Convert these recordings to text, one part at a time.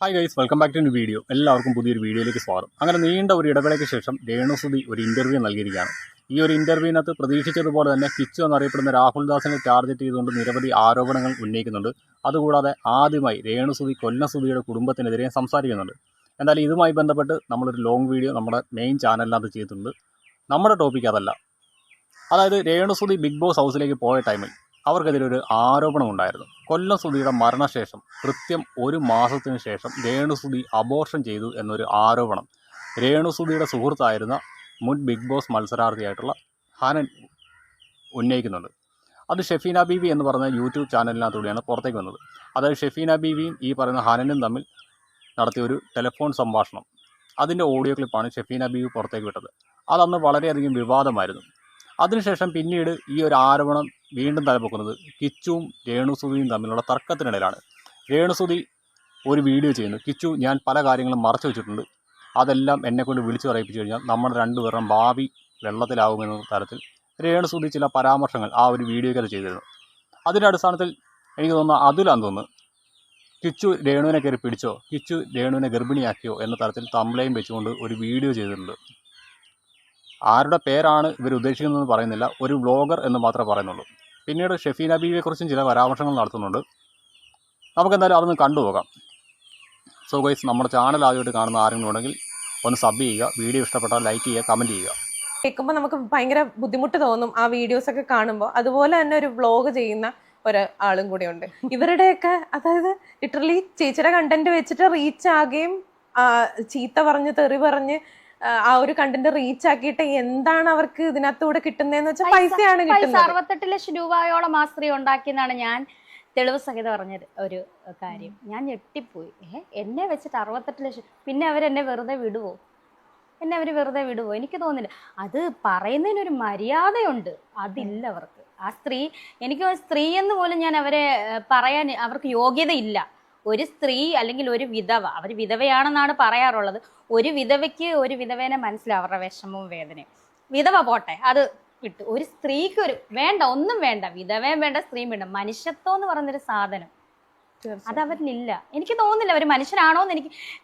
Hi guys, welcome back to new video. എല്ലാവർക്കും പുതിയൊരു വീഡിയോയിലേക്ക് സ്വാഗതം. അങ്ങനെ നീണ്ട ഒരു ഇടവേളയ്ക്ക് ശേഷം രേണുസുതി ഒരു ഇൻ്റർവ്യൂ നൽകിയിരിക്കുകയാണ്. ഈ ഒരു ഇൻ്റർവ്യൂവിനകത്ത് പ്രതീക്ഷിച്ചതുപോലെ തന്നെ കിച്ചു എന്നറിയപ്പെടുന്ന രാഹുൽ ദാസിനെ ടാർഗറ്റ് ചെയ്തുകൊണ്ട് നിരവധി ആരോപണങ്ങൾ ഉന്നയിക്കുന്നുണ്ട്. അതുകൂടാതെ ആദ്യമായി രേണുസുതി കൊല്ലസുതിയുടെ കുടുംബത്തിനെതിരെ സംസാരിക്കുന്നുണ്ട്. എന്തായാലും ഇതുമായി ബന്ധപ്പെട്ട് നമ്മളൊരു ലോങ് വീഡിയോ നമ്മുടെ മെയിൻ ചാനലിനകത്ത് ചെയ്തിട്ടുണ്ട്. നമ്മുടെ ടോപ്പിക് അതല്ല. അതായത് രേണുസുതി ബിഗ് ബോസ് ഹൗസിലേക്ക് പോയ ടൈമിൽ അവർക്കെതിരെ ഒരു ആരോപണം ഉണ്ടായിരുന്നു. കൊല്ലം സുധിയുടെ മരണശേഷം കൃത്യം 1 മാസത്തിന് ശേഷം രേണുസുതി അബോർഷൻ ചെയ്തു എന്നൊരു ആരോപണം രേണുസുതിയുടെ സുഹൃത്തായിരുന്ന മുൻ ബിഗ് ബോസ് മത്സരാർത്ഥിയായിട്ടുള്ള ഹനൻ ഉന്നയിക്കുന്നുണ്ട്. അത് ഷെഫീന ബീവി എന്ന് പറഞ്ഞ യൂട്യൂബ് ചാനലിനകത്തൂടെയാണ് പുറത്തേക്ക് വന്നത്. അതായത് ഷെഫീന ബീവിയും ഈ പറയുന്ന ഹനനും തമ്മിൽ നടത്തിയ ഒരു ടെലിഫോൺ സംഭാഷണം, അതിൻ്റെ ഓഡിയോ ക്ലിപ്പാണ് ഷെഫീന ബീവി പുറത്തേക്ക് വിട്ടത്. അതന്ന് വളരെയധികം വിവാദമായിരുന്നു. അതിനുശേഷം പിന്നീട് ഈ ഒരു ആരോപണം വീണ്ടും തലപൊക്കുന്നത് കിച്ചുവും രേണുസുതിയും തമ്മിലുള്ള തർക്കത്തിനിടയിലാണ്. രേണുസുതി ഒരു വീഡിയോ ചെയ്യുന്നു, കിച്ചു ഞാൻ പല കാര്യങ്ങളും മറച്ചു വെച്ചിട്ടുണ്ട്, അതെല്ലാം എന്നെക്കൊണ്ട് വിളിച്ചു പറയിപ്പിച്ചു കഴിഞ്ഞാൽ നമ്മുടെ രണ്ടുപേരും ഭാവി വെള്ളത്തിലാവുമെന്ന തരത്തിൽ രേണുസുതി ചില പരാമർശങ്ങൾ ആ ഒരു വീഡിയോയ്ക്ക് ചെയ്തിരുന്നു. അതിൻ്റെ അടിസ്ഥാനത്തിൽ എനിക്ക് തോന്നുന്നു അതിലാന്ന് തോന്നുന്നു കിച്ചു രേണുവിനെ കയറി പിടിച്ചോ, കിച്ചു രേണുവിനെ ഗർഭിണിയാക്കിയോ എന്ന തരത്തിൽ തംബ്ലയും വെച്ചുകൊണ്ട് ഒരു വീഡിയോ ചെയ്തിട്ടുണ്ട്. ആരുടെ പേരാണ് ഇവർ ഉദ്ദേശിക്കുന്നതെന്ന് പറയുന്നില്ല, ഒരു വ്ളോഗർ എന്ന് മാത്രമേ പറയുന്നുള്ളൂ. പിന്നീട് ഷെഫീന ബീവിയെക്കുറിച്ചും ചില പരാമർശങ്ങൾ നടത്തുന്നുണ്ട്. നമുക്കെന്തായാലും അതൊന്ന് കണ്ടുപോകാം. സോ ഗൈസ്, നമ്മുടെ ചാനൽ ആദ്യമായിട്ട് കാണുന്ന ആരെങ്കിലും ഉണ്ടെങ്കിൽ ഒന്ന് സബ് ചെയ്യുക, വീഡിയോ ഇഷ്ടപ്പെട്ടാൽ ലൈക്ക് ചെയ്യുക, കമൻറ്റ് ചെയ്യുക. കേൾക്കുമ്പോൾ നമുക്ക് ഭയങ്കര ബുദ്ധിമുട്ട് തോന്നും ആ വീഡിയോസൊക്കെ കാണുമ്പോൾ. അതുപോലെ തന്നെ ഒരു വ്ളോഗ് ചെയ്യുന്ന ഒരാളും കൂടെ ഉണ്ട്. ഇവരുടെയൊക്കെ അതായത് ലിറ്ററലി ചേച്ചിയുടെ കണ്ടന്റ് വെച്ചിട്ട് റീച്ച് ആകുകയും ചീത്ത പറഞ്ഞ് തെറി പറഞ്ഞ് ആ ഒരു കണ്ടന്റ് റീച്ച് ആക്കിയിട്ട് എന്താണ് അവർക്ക് ഇതിനകത്തൂടെ കിട്ടുന്നതെന്ന് വെച്ചാൽ പൈസയാണ് കിട്ടുന്നത്. 68 ലക്ഷം രൂപയോളം ആ സ്ത്രീ ഉണ്ടാക്കിയെന്നാണ് ഞാൻ തെളിവ് സഹിതം പറഞ്ഞ ഒരു കാര്യം. ഞാൻ ഞെട്ടിപ്പോയി. എന്നെ വെച്ചിട്ട് 68 ലക്ഷം. പിന്നെ അവരെന്നെ വെറുതെ വിടുവോ? അവർ വെറുതെ വിടുവോ? എനിക്ക് തോന്നുന്നില്ല. അത് പറയുന്നതിനൊരു മര്യാദയുണ്ട്, അതില്ല അവർക്ക്. ആ സ്ത്രീ, എനിക്ക് സ്ത്രീ എന്ന് പോലും ഞാൻ അവരെ പറയാൻ അവർക്ക് യോഗ്യതയില്ല. ഒരു സ്ത്രീ അല്ലെങ്കിൽ ഒരു വിധവ, അവർ വിധവയാണെന്നാണ് പറയാറുള്ളത്. ഒരു വിധവയ്ക്ക് ഒരു വിധവേനെ മനസ്സിലാവും, അവരുടെ വിഷമവും വേദനയും. വിധവ പോട്ടെ, അത് വിട്ടു. ഒരു സ്ത്രീക്ക് വേണ്ട, ഒന്നും വേണ്ട, വിധവയും വേണ്ട, സ്ത്രീയും വേണ്ട. മനുഷ്യത്വം എന്ന് പറഞ്ഞൊരു സാധനം അതവരിലില്ല. എനിക്ക് തോന്നുന്നില്ല അവർ മനുഷ്യനാണോന്ന്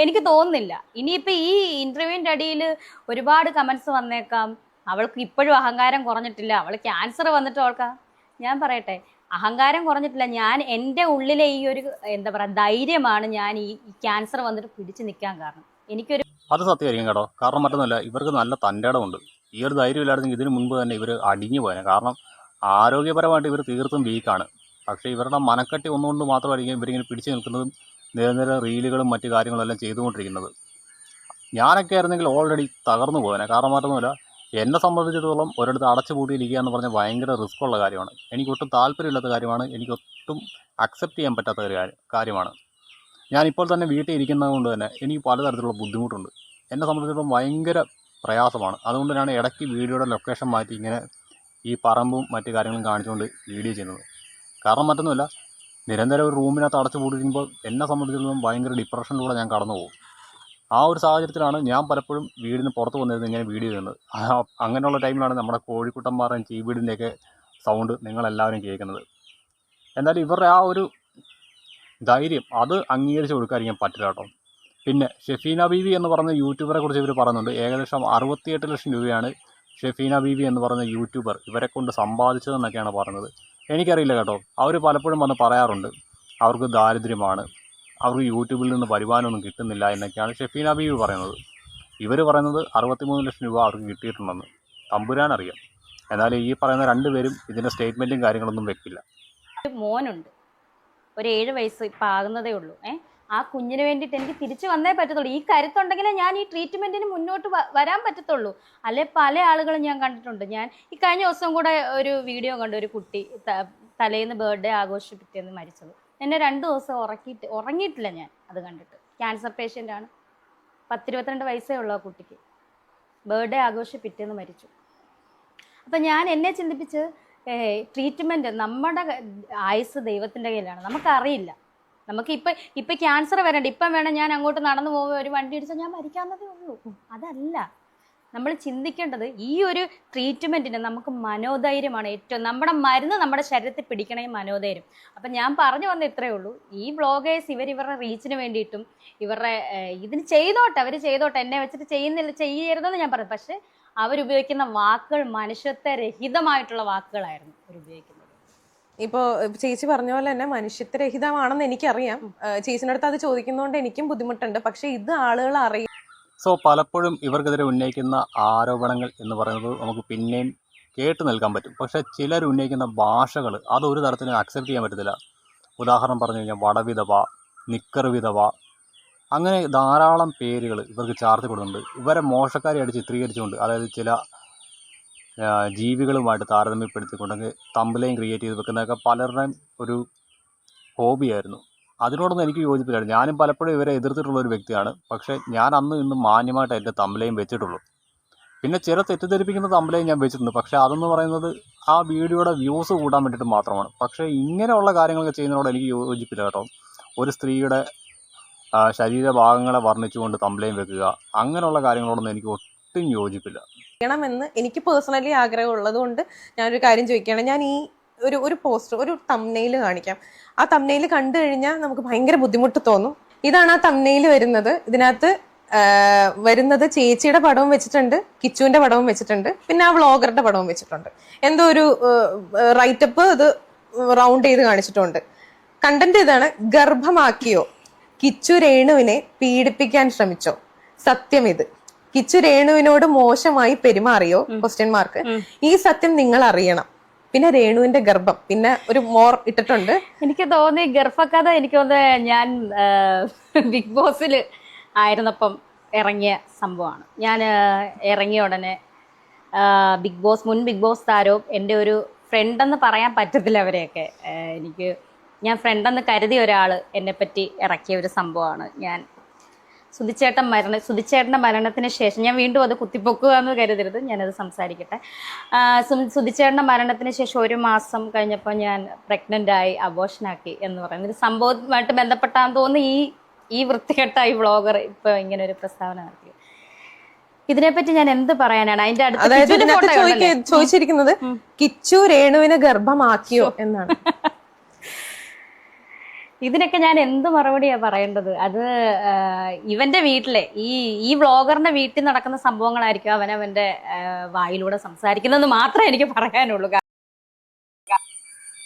എനിക്ക് തോന്നുന്നില്ല. ഇനിയിപ്പോൾ ഈ ഇന്റർവ്യൂവിൻ്റെ അടിയിൽ ഒരുപാട് കമന്റ്സ് വന്നേക്കാം, അവൾക്ക് ഇപ്പോഴും അഹങ്കാരം കുറഞ്ഞിട്ടില്ല, അവൾ ക്യാൻസർ വന്നിട്ട് അവൾക്ക്. ഞാൻ പറയട്ടെ, അഹങ്കാരം കുറഞ്ഞിട്ടില്ല. ഞാൻ എൻ്റെ ഉള്ളിലെ ഈ ഒരു എന്താ പറയുക ധൈര്യമാണ് ഞാൻ ഈ ക്യാൻസർ വന്നിട്ട് പിടിച്ചു നിൽക്കാൻ കാരണം. എനിക്കൊരു അത് സത്യമായിരിക്കും കേട്ടോ. കാരണം മറ്റൊന്നുമല്ല, ഇവർക്ക് നല്ല തൻ്റെ ഇടമുണ്ട്. ഈ ഒരു ധൈര്യം ഇല്ലായിരുന്നെങ്കിൽ ഇതിനു മുൻപ് തന്നെ ഇവർ അടിഞ്ഞു പോയേനെ. കാരണം ആരോഗ്യപരമായിട്ട് ഇവർ തീർത്തും വീക്കാണ്. പക്ഷേ ഇവരുടെ മനക്കെട്ടി ഒന്നുകൊണ്ട് മാത്രമായിരിക്കും ഇവരിങ്ങനെ പിടിച്ചു നിൽക്കുന്നതും നിരന്തരം റീലുകളും മറ്റു കാര്യങ്ങളും എല്ലാം ചെയ്തുകൊണ്ടിരിക്കുന്നത്. ഞാനൊക്കെ ആയിരുന്നെങ്കിൽ ഓൾറെഡി തകർന്നു പോയേനെ. കാരണം മറ്റൊന്നുമില്ല, എന്നെ സംബന്ധിച്ചിടത്തോളം ഒരിടത്ത് അടച്ചു പൂട്ടിയിരിക്കുക എന്ന് പറഞ്ഞാൽ ഭയങ്കര റിസ്ക് ഉള്ള കാര്യമാണ്. എനിക്കൊട്ടും താല്പര്യമില്ലാത്ത കാര്യമാണ്, എനിക്കൊട്ടും അക്സെപ്റ്റ് ചെയ്യാൻ പറ്റാത്ത ഒരു കാര്യമാണ്. ഞാനിപ്പോൾ തന്നെ വീട്ടിൽ ഇരിക്കുന്നത് കൊണ്ട് തന്നെ എനിക്ക് പലതരത്തിലുള്ള ബുദ്ധിമുട്ടുണ്ട്. എന്നെ സംബന്ധിച്ചിടത്തോളം ഭയങ്കര പ്രയാസമാണ്. അതുകൊണ്ട് ഞാൻ ഇടയ്ക്ക് വീഡിയോയുടെ ലൊക്കേഷൻ മാറ്റി ഇങ്ങനെ ഈ പറമ്പും മറ്റു കാര്യങ്ങളും കാണിച്ചുകൊണ്ട് വീഡിയോ ചെയ്യുന്നത്. കാരണം മറ്റൊന്നുമില്ല, നിരന്തരം ഒരു റൂമിനകത്ത് അടച്ചു പൂട്ടിയിരിക്കുമ്പോൾ എന്നെ സംബന്ധിച്ചിടത്തോളം ഭയങ്കര ഡിപ്രഷനിലൂടെ ഞാൻ കടന്നു പോകും. ആ ഒരു സാഹചര്യത്തിലാണ് ഞാൻ പലപ്പോഴും വീടിന് പുറത്ത് വന്നിരുന്ന് ഇങ്ങനെ വീഡിയോ ചെയ്യുന്നത്. അങ്ങനെയുള്ള ടൈമിലാണ് നമ്മുടെ കോഴിക്കുട്ടന്മാരുടെയും ചീവീടിൻ്റെയൊക്കെ സൗണ്ട് നിങ്ങളെല്ലാവരും കേൾക്കുന്നത്. എന്നാലും ഇവരുടെ ആ ഒരു ധൈര്യം അത് അംഗീകരിച്ച് കൊടുക്കാതിരിക്കാൻ പറ്റില്ല കേട്ടോ. പിന്നെ ഷെഫീന ബീവി എന്ന് പറയുന്ന യൂട്യൂബറെ കുറിച്ച് ഇവർ പറയുന്നുണ്ട്. ഏകദേശം 68 ലക്ഷം രൂപയാണ് ഷെഫീന ബീവി എന്ന് പറയുന്ന യൂട്യൂബർ ഇവരെ കൊണ്ട് സമ്പാദിച്ചതെന്നൊക്കെയാണ് പറയുന്നത്. എനിക്കറിയില്ല കേട്ടോ. അവർ പലപ്പോഴും വന്ന് പറയാറുണ്ട് അവർക്ക് ദാരിദ്ര്യമാണ്, അവർക്ക് യൂട്യൂബിൽ നിന്ന് വരുമാനമൊന്നും കിട്ടുന്നില്ല എന്നൊക്കെയാണ് ഷെഫീന ബീവി പറയുന്നത്. ഇവർ പറയുന്നത് 63 ലക്ഷം രൂപ അവർക്ക് കിട്ടിയിട്ടുണ്ടെന്ന്. തമ്പുരാനറിയാം. എന്നാൽ ഈ പറയുന്ന രണ്ടുപേരും ഇതിൻ്റെ സ്റ്റേറ്റ്മെൻറ്റും കാര്യങ്ങളൊന്നും വെക്കില്ല. മോനുണ്ട്, ഒരു 7 വയസ്സ് ഇപ്പം ആകുന്നതേ ഉള്ളൂ. ആ കുഞ്ഞിന് വേണ്ടിയിട്ട് എനിക്ക് തിരിച്ചു വന്നേ പറ്റത്തുള്ളൂ. ഈ കരുത്തുണ്ടെങ്കിലേ ഞാൻ ഈ ട്രീറ്റ്മെൻറ്റിന് മുന്നോട്ട് വരാൻ പറ്റത്തുള്ളൂ. അല്ലെ പല ആളുകളും ഞാൻ കണ്ടിട്ടുണ്ട്. ഞാൻ ഈ കഴിഞ്ഞ ദിവസം കൂടെ ഒരു വീഡിയോ കണ്ടു, ഒരു കുട്ടി തലേന്ന് ബർത്ത്ഡേ ആഘോഷിപ്പിറ്റേന്ന് മരിച്ചത്. എന്നെ 2 ദിവസം ഉറങ്ങിയിട്ടില്ല ഞാൻ അത് കണ്ടിട്ട്. ക്യാൻസർ പേഷ്യൻ്റാണ്, 10-22 വയസ്സേ ഉള്ളൂ ആ കുട്ടിക്ക്. ബർത്ത്ഡേ പിറ്റേന്ന് മരിച്ചു. അപ്പം ഞാൻ എന്നെ ചിന്തിപ്പിച്ച് ട്രീറ്റ്മെൻറ്റ്, നമ്മുടെ ആയുസ് ദൈവത്തിൻ്റെ കയ്യിലാണ്, നമുക്കറിയില്ല. നമുക്ക് ഇപ്പം ക്യാൻസർ വരണ്ട, ഇപ്പം വേണം ഞാൻ അങ്ങോട്ട് നടന്നു പോകുമ്പോൾ ഒരു വണ്ടി ഇടിച്ചാൽ ഞാൻ മരിക്കാവുന്നതേ ഉള്ളൂ. അതല്ല, നമ്മൾ ചിന്തിക്കേണ്ടത് ഈ ഒരു ട്രീറ്റ്മെൻറ്റിന് നമുക്ക് മനോധൈര്യമാണ് ഏറ്റവും, നമ്മുടെ മരുന്ന് നമ്മുടെ ശരീരത്തിൽ പിടിക്കണേ മനോധൈര്യം. അപ്പം ഞാൻ പറഞ്ഞു വന്ന ഇത്രയേ ഉള്ളൂ. ഈ വ്ളോഗേഴ്സ് ഇവരുടെ റീച്ചിന് വേണ്ടിയിട്ടും ഇവരുടെ ഇതിന് ചെയ്തോട്ടെ, അവർ ചെയ്തോട്ടെ, എന്നെ വെച്ചിട്ട് ചെയ്യരുതെന്ന് ഞാൻ പറയും. പക്ഷെ അവരുപയോഗിക്കുന്ന വാക്കുകൾ മനുഷ്യത്വരഹിതമായിട്ടുള്ള വാക്കുകളായിരുന്നു അവരുപയോഗിക്കുന്നത്. ഇപ്പോൾ ചേച്ചി പറഞ്ഞ പോലെ തന്നെ മനുഷ്യത്വരഹിതമാണെന്ന് എനിക്കറിയാം. ചേച്ചിൻ്റെ അടുത്ത് അത് ചോദിക്കുന്നതുകൊണ്ട് എനിക്കും ബുദ്ധിമുട്ടുണ്ട്. പക്ഷെ ഇത് ആളുകൾ അറിയാം. സോ പലപ്പോഴും ഇവർക്കെതിരെ ഉന്നയിക്കുന്ന ആരോപണങ്ങൾ എന്ന് പറയുന്നത് നമുക്ക് പിന്നെയും കേട്ട് നിൽക്കാൻ പറ്റും. പക്ഷേ ചിലർ ഉന്നയിക്കുന്ന ഭാഷകൾ അതൊരു തരത്തിലും അക്സെപ്റ്റ് ചെയ്യാൻ പറ്റത്തില്ല. ഉദാഹരണം പറഞ്ഞു കഴിഞ്ഞാൽ വടവിധവ, നിക്കർ വിധവ, അങ്ങനെ ധാരാളം പേരുകൾ ഇവർക്ക് ചാർത്തി കൊടുക്കുന്നുണ്ട്. ഇവരെ മോശക്കാരെയായിട്ട് ചിത്രീകരിച്ചുകൊണ്ട്, അതായത് ചില ജീവികളുമായിട്ട് താരതമ്യപ്പെടുത്തിക്കൊണ്ടെങ്കിൽ തമ്പിലയും ക്രിയേറ്റ് ചെയ്ത് വെക്കുന്നതൊക്കെ പലരുടെയും ഒരു ഹോബിയായിരുന്നു. അതിനോടൊന്നും എനിക്ക് യോജിപ്പില്ല. ഞാനും പലപ്പോഴും ഇവരെ എതിർത്തിട്ടുള്ള ഒരു വ്യക്തിയാണ്. പക്ഷേ ഞാൻ അന്നും ഇന്നും മാന്യമായിട്ട് എൻ്റെ തമ്പിലയും വെച്ചിട്ടുള്ളൂ. പിന്നെ ചില തെറ്റിദ്ധരിപ്പിക്കുന്ന തമ്പിലയും ഞാൻ വെച്ചിട്ടുണ്ട്. പക്ഷേ അതെന്ന് പറയുന്നത് ആ വീഡിയോയുടെ വ്യൂസ് കൂട്ടാൻ വേണ്ടിയിട്ട് മാത്രമാണ്. പക്ഷേ ഇങ്ങനെയുള്ള കാര്യങ്ങളൊക്കെ ചെയ്യുന്നതിനോട് എനിക്ക് യോജിപ്പില്ല കേട്ടോ. ഒരു സ്ത്രീയുടെ ശരീരഭാഗങ്ങളെ വർണ്ണിച്ചുകൊണ്ട് തമ്പിലയും വെക്കുക, അങ്ങനെയുള്ള കാര്യങ്ങളോടൊന്നും എനിക്ക് ഒട്ടും യോജിപ്പില്ല. ചെയ്യണമെന്ന് എനിക്ക് പേഴ്സണലി ആഗ്രഹമുള്ളത് കൊണ്ട് ഞാനൊരു കാര്യം ചോദിക്കുകയാണ്. ഞാൻ ഈ ഒരു പോസ്റ്റർ, ഒരു തംബ്നെയിൽ കാണിക്കാം. ആ തംബ്നെയിൽ കണ്ടു കഴിഞ്ഞാൽ നമുക്ക് ഭയങ്കര ബുദ്ധിമുട്ട് തോന്നും. ഇതാണ് ആ തംബ്നെയിൽ വരുന്നത്. ഇതിനകത്ത് വരുന്നത് ചേച്ചിയുടെ പടവും വെച്ചിട്ടുണ്ട്, കിച്ചുവിന്റെ പടവും വെച്ചിട്ടുണ്ട്, പിന്നെ ആ വ്ളോഗറുടെ പടവും വെച്ചിട്ടുണ്ട്. എന്തോ ഒരു റൈറ്റപ്പ് ഇത് റൗണ്ട് ചെയ്ത് കാണിച്ചിട്ടുണ്ട്. കണ്ടന്റ് ഇതാണ്: ഗർഭമാക്കിയോ, കിച്ചു രേണുവിനെ പീഡിപ്പിക്കാൻ ശ്രമിച്ചോ, സത്യം ഇത്. കിച്ചു രേണുവിനോട് മോശമായി പെരുമാറിയോ? ക്വസ്റ്റ്യൻ. ഈ സത്യം നിങ്ങൾ അറിയണം. പിന്നെ രേണുവിന്റെ ഗർഭം, പിന്നെ ഒരു മോർ ഇട്ടിട്ടുണ്ട്. എനിക്ക് തോന്നി ഗർഭക്കഥ, എനിക്ക് തോന്നുന്നത് ഞാൻ ബിഗ് ബോസിൽ ആയിരുന്നപ്പം ഇറങ്ങിയ സംഭവമാണ്. ഞാൻ ഇറങ്ങിയ ഉടനെ മുൻ ബിഗ് ബോസ് താരവും എൻ്റെ ഒരു ഫ്രണ്ടെന്ന് പറയാൻ പറ്റത്തില്ല അവരെയൊക്കെ, ഞാൻ ഫ്രണ്ടെന്ന് കരുതിയ ഒരാൾ എന്നെപ്പറ്റി ഇറക്കിയ ഒരു സംഭവമാണ്. ഞാൻ സുധിച്ചേട്ടൻ്റെ മരണത്തിന് ശേഷം, ഞാൻ വീണ്ടും അത് കുത്തിപ്പൊക്കുക എന്ന് കരുതരുത്, ഞാനത് സംസാരിക്കട്ടെ. സുധിച്ചേട്ടൻ്റെ മരണത്തിന് ശേഷം 1 മാസം കഴിഞ്ഞപ്പോൾ ഞാൻ പ്രഗ്നൻ്റായി, അബോർഷനാക്കി എന്ന് പറയുന്ന ഒരു സംഭവവുമായിട്ട് ബന്ധപ്പെട്ടാന്ന് തോന്നുന്നു ഈ വൃത്തികെട്ട ഈ വ്ളോഗർ ഇപ്പോൾ ഇങ്ങനെ ഒരു പ്രസ്താവന നടത്തി. ഇതിനെപ്പറ്റി ഞാൻ എന്ത് പറയാനാണ്? അതിന്റെ അടുത്ത് ചോദിച്ചിരിക്കുന്നത് കിച്ചു രേണുവിനെ ഗർഭമാക്കിയോ എന്നാണ്. ഇതിനൊക്കെ ഞാൻ എന്ത് മറുപടിയാ പറയേണ്ടത്? അത് ഇവന്റെ വീട്ടിലെ ഈ വ്ളോഗറിന്റെ വീട്ടിൽ നടക്കുന്ന സംഭവങ്ങളായിരിക്കും അവനവന്റെ വായിലൂടെ സംസാരിക്കുന്നതെന്ന് മാത്രമേ എനിക്ക് പറയാനുള്ളൂ.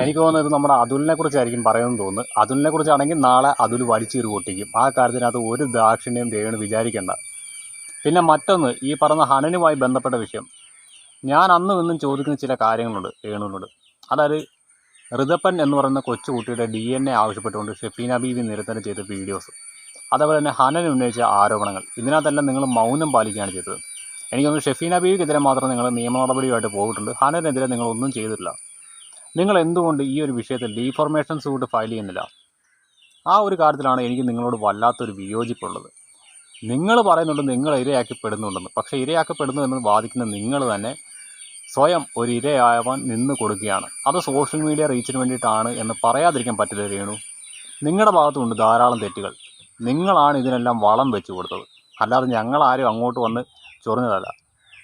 എനിക്ക് തോന്നുന്നത് നമ്മുടെ അതുലിനെ കുറിച്ചായിരിക്കും പറയുമെന്ന് തോന്നുന്നു. അതുലിനെ കുറിച്ചാണെങ്കിൽ നാളെ അതുൽ വലിച്ചീറി പൊട്ടിക്കും. ആ കാര്യത്തിനകത്ത് ഒരു ദാക്ഷിണ്യം രേണു വിചാരിക്കേണ്ട. പിന്നെ മറ്റൊന്ന്, ഈ പറഞ്ഞ ഹനനുമായി ബന്ധപ്പെട്ട വിഷയം, ഞാൻ അന്നും ഇന്നും ചോദിക്കുന്ന ചില കാര്യങ്ങളുണ്ട് രേണുവിനോട്. അതായത് ഋതപ്പൻ എന്ന് പറയുന്ന കൊച്ചുകുട്ടിയുടെ DNA ആവശ്യപ്പെട്ടുകൊണ്ട് ഷെഫീന ബീവി നിരന്തരം ചെയ്ത വീഡിയോസ്, അതേപോലെ തന്നെ ഹനൻ ഉന്നയിച്ച ആരോപണങ്ങൾ, ഇതിനകത്തെല്ലാം നിങ്ങൾ മൗനം പാലിക്കുകയാണ് ചെയ്തത്. എനിക്ക് തോന്നുന്നു ഷെഫീന ബീവിക്കെതിരെ മാത്രം നിങ്ങൾ നിയമ നടപടിയുമായിട്ട് പോയിട്ടുണ്ട്. ഹനനെതിരെ നിങ്ങളൊന്നും ചെയ്തിട്ടില്ല. നിങ്ങൾ എന്തുകൊണ്ട് ഈ ഒരു വിഷയത്തിൽ ഡീഫോർമേഷൻ സൂട്ട് ഫയൽ ചെയ്യുന്നില്ല? ആ ഒരു കാര്യത്തിലാണ് എനിക്ക് നിങ്ങളോട് വല്ലാത്തൊരു വിയോജിപ്പുള്ളത്. നിങ്ങൾ പറയുന്നുണ്ട് നിങ്ങൾ ഇരയാക്കപ്പെടുന്നുണ്ടെന്ന്. പക്ഷേ ഇരയാക്കപ്പെടുന്നു എന്ന് വാദിക്കുന്ന നിങ്ങൾ തന്നെ സ്വയം ഒരു ഇരയാവാൻ നിന്ന് കൊടുക്കുകയാണ്. അത് സോഷ്യൽ മീഡിയ റീച്ചിന് വേണ്ടിയിട്ടാണ് എന്ന് പറയാതിരിക്കാൻ പറ്റില്ല രേണു. നിങ്ങളുടെ ഭാഗത്തുണ്ട് ധാരാളം തെറ്റുകൾ. നിങ്ങളാണ് ഇതിനെല്ലാം വളം വെച്ച് കൊടുത്തത്, അല്ലാതെ ഞങ്ങളാരും അങ്ങോട്ട് വന്ന് ചൊറിഞ്ഞതല്ല.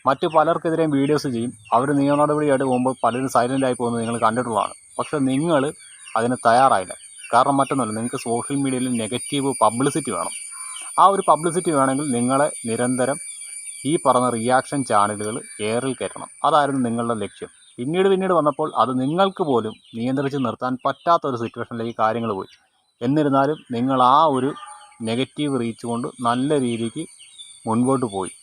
മറ്റു പലർക്കെതിരെയും വീഡിയോസ് ചെയ്യും, അവർ നിയമ നടപടിയായിട്ട് പോകുമ്പോൾ പലരും സൈലൻ്റായി പോകുന്നത് നിങ്ങൾ കണ്ടിട്ടുള്ളതാണ്. പക്ഷേ നിങ്ങൾ അതിന് തയ്യാറായില്ല. കാരണം മറ്റൊന്നുമല്ല, നിങ്ങൾക്ക് സോഷ്യൽ മീഡിയയിൽ നെഗറ്റീവ് പബ്ലിസിറ്റി വേണം. ആ ഒരു പബ്ലിസിറ്റി വേണമെങ്കിൽ നിങ്ങളെ നിരന്തരം ഈ പറഞ്ഞ റിയാക്ഷൻ ചാനലുകൾ എയറിൽ കയറ്റണം. അതായിരുന്നു നിങ്ങളുടെ ലക്ഷ്യം. പിന്നീട് വന്നപ്പോൾ അത് നിങ്ങൾക്ക് പോലും നിയന്ത്രിച്ച് നിർത്താൻ പറ്റാത്തൊരു സിറ്റുവേഷനിലേക്ക് കാര്യങ്ങൾ പോയി. എന്നിരുന്നാലും നിങ്ങൾ ആ ഒരു നെഗറ്റീവ് റീച്ച് കൊണ്ട് നല്ല രീതിക്ക് മുൻപോട്ട് പോയി.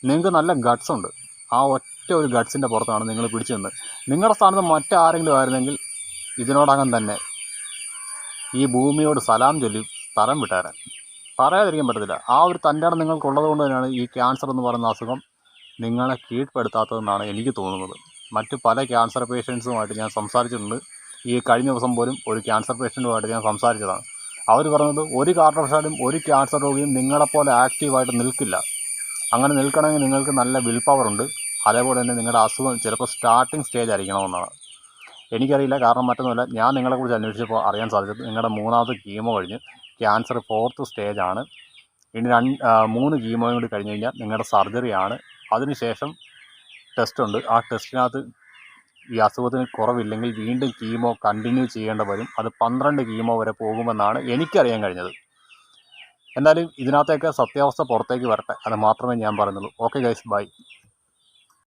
നിങ്ങൾക്ക് നല്ല ഗട്ട്സ് ഉണ്ട്. ആ ഒറ്റ ഒരു ഗട്ട്സിൻ്റെ പുറത്താണ് നിങ്ങൾ പിടിച്ചു നിന്നത്. നിങ്ങളുടെ സ്ഥാനത്ത് മറ്റാരെങ്കിലും ആയിരുന്നെങ്കിൽ ഇതിനോടകം തന്നെ ഈ ഭൂമിയോട് സലാം ചൊല്ലി സ്ഥലം വിട്ടാരാൻ. പറയാതിരിക്കാൻ പറ്റത്തില്ല. ആ ഒരു തൻ്റെടം നിങ്ങൾക്കുള്ളത് കൊണ്ട് തന്നെയാണ് ഈ ക്യാൻസർ എന്ന് പറയുന്ന അസുഖം നിങ്ങളെ കീഴ്പ്പെടുത്താത്തതെന്നാണ് എനിക്ക് തോന്നുന്നത്. മറ്റ് പല ക്യാൻസർ പേഷ്യൻസുമായിട്ട് ഞാൻ സംസാരിച്ചിട്ടുണ്ട്. ഈ കഴിഞ്ഞ ദിവസം പോലും ഒരു ക്യാൻസർ പേഷ്യൻറ്റുമായിട്ട് ഞാൻ സംസാരിച്ചതാണ്. അവർ പറഞ്ഞത് ഒരു കാരണവശാലും ഒരു ക്യാൻസർ രോഗിയും നിങ്ങളെപ്പോലെ ആക്റ്റീവായിട്ട് നിൽക്കില്ല. അങ്ങനെ നിൽക്കണമെങ്കിൽ നിങ്ങൾക്ക് നല്ല വിൽ പവർ ഉണ്ട്. അതേപോലെ തന്നെ നിങ്ങളുടെ അസുഖം ചിലപ്പോൾ സ്റ്റാർട്ടിങ് സ്റ്റേജ് ആയിരിക്കണമെന്നാണ്. എനിക്കറിയില്ല, കാരണം മറ്റൊന്നുമില്ല, ഞാൻ നിങ്ങളെക്കുറിച്ച് അന്വേഷിച്ചപ്പോൾ അറിയാൻ സാധിച്ചത് നിങ്ങളുടെ 3ാമത്തെ കീമോ കഴിഞ്ഞ് ക്യാൻസർ 4th സ്റ്റേജാണ്. ഇനി 3 കീമോയും കൂടി കഴിഞ്ഞ് കഴിഞ്ഞാൽ നിങ്ങളുടെ സർജറിയാണ്. അതിനുശേഷം ടെസ്റ്റ് ഉണ്ട്. ആ ടെസ്റ്റിനകത്ത് ഈ അസുഖത്തിന് കുറവില്ലെങ്കിൽ വീണ്ടും കീമോ കണ്ടിന്യൂ ചെയ്യേണ്ട വരും. അത് 12 കീമോ വരെ പോകുമെന്നാണ് എനിക്കറിയാൻ കഴിഞ്ഞത്. എന്തായാലും ഇതിനകത്തേക്ക് സത്യാവസ്ഥ പുറത്തേക്ക് വരട്ടെ, അത് മാത്രമേ ഞാൻ പറയുന്നുള്ളൂ. Okay guys, by.